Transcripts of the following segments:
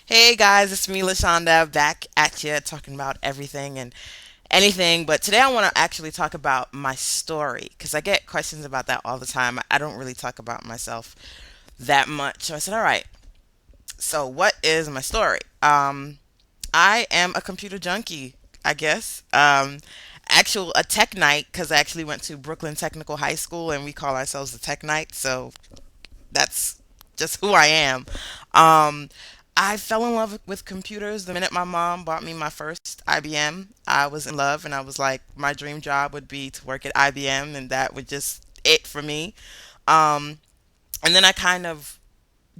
Hey guys, it's me, LaShanda, back at you talking about everything and anything. But today I want to actually talk about my story because I get questions about that all the time. I don't really talk about myself that much. So I said, all right, so what is my story? I am a computer junkie, I guess. A tech night because I actually went to Brooklyn Technical High School and we call ourselves the Tech Night. So that's just who I am. Um, I fell in love with computers the minute my mom bought me my first IBM. I was in love, and I was like, my dream job would be to work at IBM, and that would just it for me. Um, and then I kind of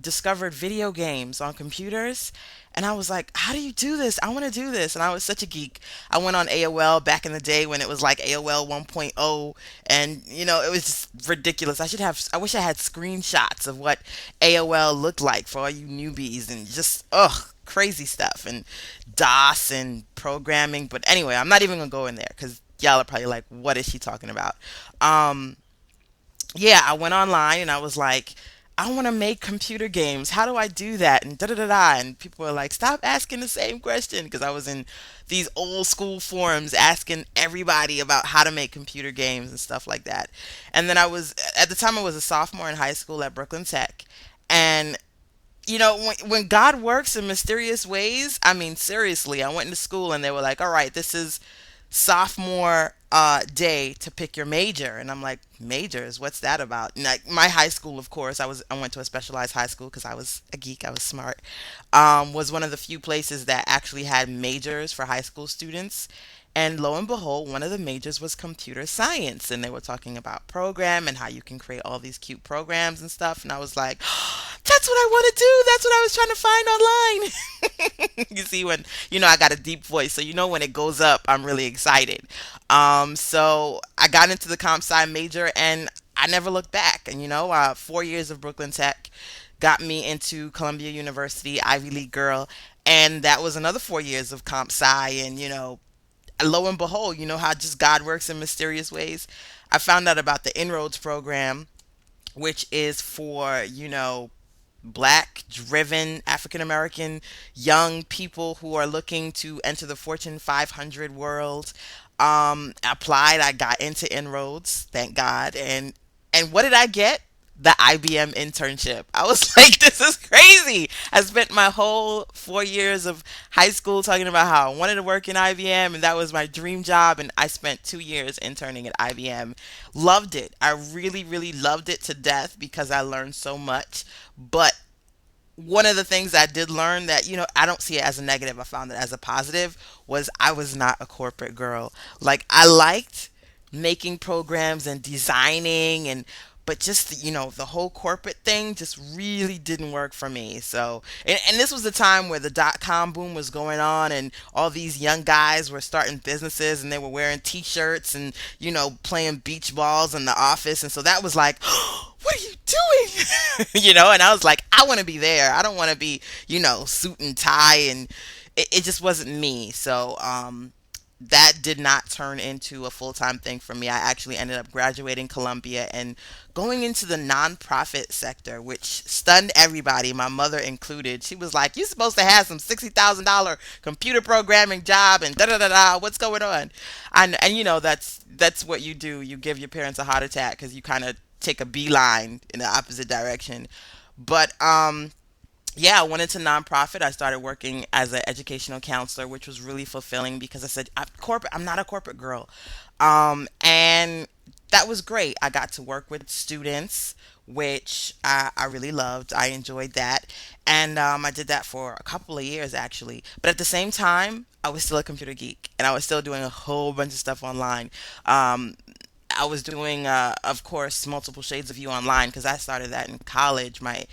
discovered video games on computers, and I was like, how do you do this? I want to do this. And I was such a geek. I went on AOL back in the day when it was like AOL 1.0, and it was just ridiculous. I wish I had screenshots of what AOL looked like for all you newbies, and just crazy stuff, and DOS and programming. But anyway, I'm not even gonna go in there because y'all are probably like, what is she talking about? Um, yeah, I went online and I was like, I want to make computer games. How do I do that? And da da da da. And people were like, stop asking the same question because I was in these old school forums asking everybody about how to make computer games and stuff like that. And then at the time, I was a sophomore in high school at Brooklyn Tech. And when God works in mysterious ways, I mean, seriously, I went into school and they were like, all right, this is sophomore day to pick your major. And I'm like, majors? What's that about? And like my high school, of course, I went to a specialized high school because I was a geek, I was smart, was one of the few places that actually had majors for high school students. And lo and behold, one of the majors was computer science. And they were talking about program and how you can create all these cute programs and stuff. And I was like, that's what I want to do. That's what I was trying to find online. You see, I got a deep voice. So, when it goes up, I'm really excited. So I got into the comp sci major and I never looked back. And, 4 years of Brooklyn Tech got me into Columbia University, Ivy League girl. And that was another 4 years of comp sci. And, lo and behold, you know how just God works in mysterious ways. I found out about the Inroads program, which is for, black driven African American young people who are looking to enter the Fortune 500 world. Applied, I got into Inroads, thank God. And what did I get? The IBM internship. I was like, this is crazy. I spent my whole 4 years of high school talking about how I wanted to work in IBM and that was my dream job. And I spent 2 years interning at IBM. Loved it. I really, really loved it to death because I learned so much. But one of the things I did learn that, I don't see it as a negative, I found it as a positive, was I was not a corporate girl. Like, I liked making programs and designing but just the whole corporate thing just really didn't work for me. So and this was the time where the dot-com boom was going on and all these young guys were starting businesses and they were wearing t-shirts and playing beach balls in the office. And so that was like, what are you doing? And I was like, I want to be there. I don't want to be suit and tie. And it just wasn't me. So that did not turn into a full-time thing for me. I actually ended up graduating Columbia and going into the nonprofit sector, which stunned everybody, my mother included. She was like, "You're supposed to have some $60,000 computer programming job and da da da da. What's going on?" And that's what you do. You give your parents a heart attack because you kind of take a beeline in the opposite direction. But yeah, I went into nonprofit. I started working as an educational counselor, which was really fulfilling because I said, I'm not a corporate girl. And that was great. I got to work with students, which I really loved. I enjoyed that. And I did that for a couple of years, actually. But at the same time, I was still a computer geek and I was still doing a whole bunch of stuff online. Um, I was doing, of course, multiple shades of you online because I started that in college, my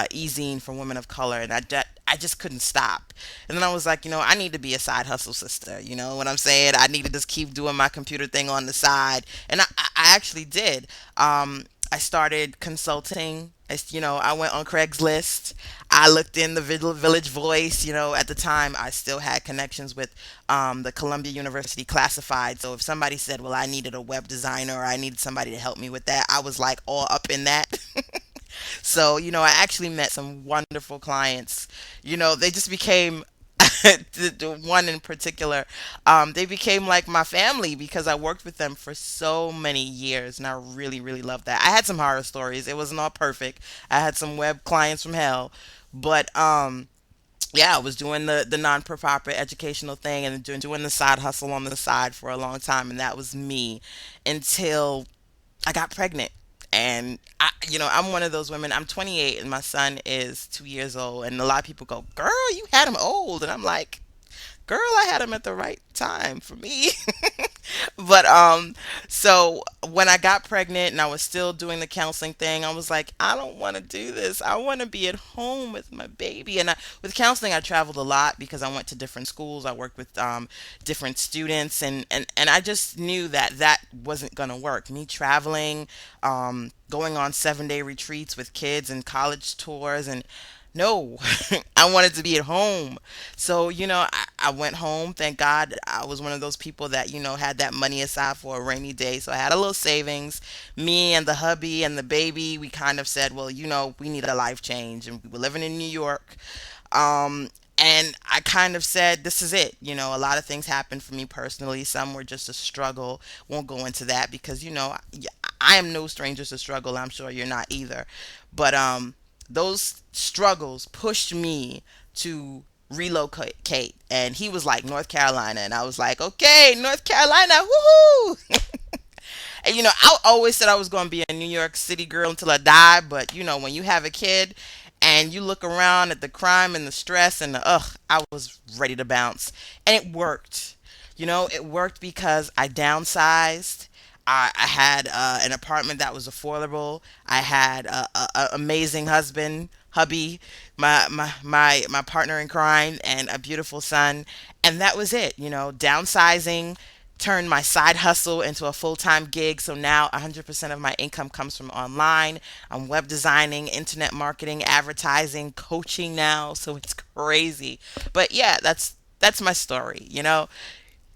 e-zine for women of color, and I just couldn't stop. And then I was like, I need to be a side hustle sister. You know what I'm saying? I need to just keep doing my computer thing on the side, and I actually did. I started consulting. I went on Craigslist. I looked in the Village Voice. At the time, I still had connections with the Columbia University Classified. So if somebody said, well, I needed a web designer or I needed somebody to help me with that, I was like all up in that. So, I actually met some wonderful clients They just became the one in particular. They became like my family because I worked with them for so many years, and I really, really loved that. I had some horror stories. It wasn't all perfect. I had some web clients from hell, but yeah, I was doing the non-profit educational thing and doing the side hustle on the side for a long time, and that was me until I got pregnant. And I'm one of those women. I'm 28 and my son is 2 years old. And a lot of people go, "Girl, you had him old." And I'm like, "Girl, I had him at the right time for me." But so when I got pregnant and I was still doing the counseling thing, I was like, I don't want to do this. I want to be at home with my baby. And with counseling, I traveled a lot because I went to different schools. I worked with different students, and I just knew that that wasn't going to work. Me traveling, going on 7-day retreats with kids and college tours, and no, I wanted to be at home. So, I went home. Thank God I was one of those people that, had that money aside for a rainy day. So I had a little savings. Me and the hubby and the baby, we kind of said, well, we need a life change. And we were living in New York. Um, and I kind of said, this is it. A lot of things happened for me personally. Some were just a struggle. Won't go into that because, I am no stranger to struggle. I'm sure you're not either. But those struggles pushed me to relocate. And he was like, North Carolina. And I was like, okay, North Carolina, woohoo! And I always said I was going to be a New York City girl until I die. But when you have a kid and you look around at the crime and the stress and the I was ready to bounce. And it worked. It worked because I downsized. I had an apartment that was affordable. I had a amazing hubby, my partner in crime, and a beautiful son, and that was it. Downsizing turned my side hustle into a full-time gig. So now 100% of my income comes from online. I'm web designing, internet marketing, advertising, coaching now. So it's crazy. But yeah, that's my story.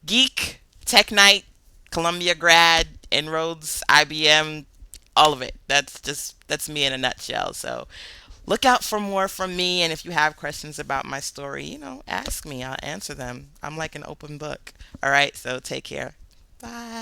Geek, Tech Night, Columbia grad, Inroads, IBM, all of it. That's me in a nutshell. So look out for more from me, and if you have questions about my story, ask me. I'll answer them. I'm like an open book. All right, so take care. Bye.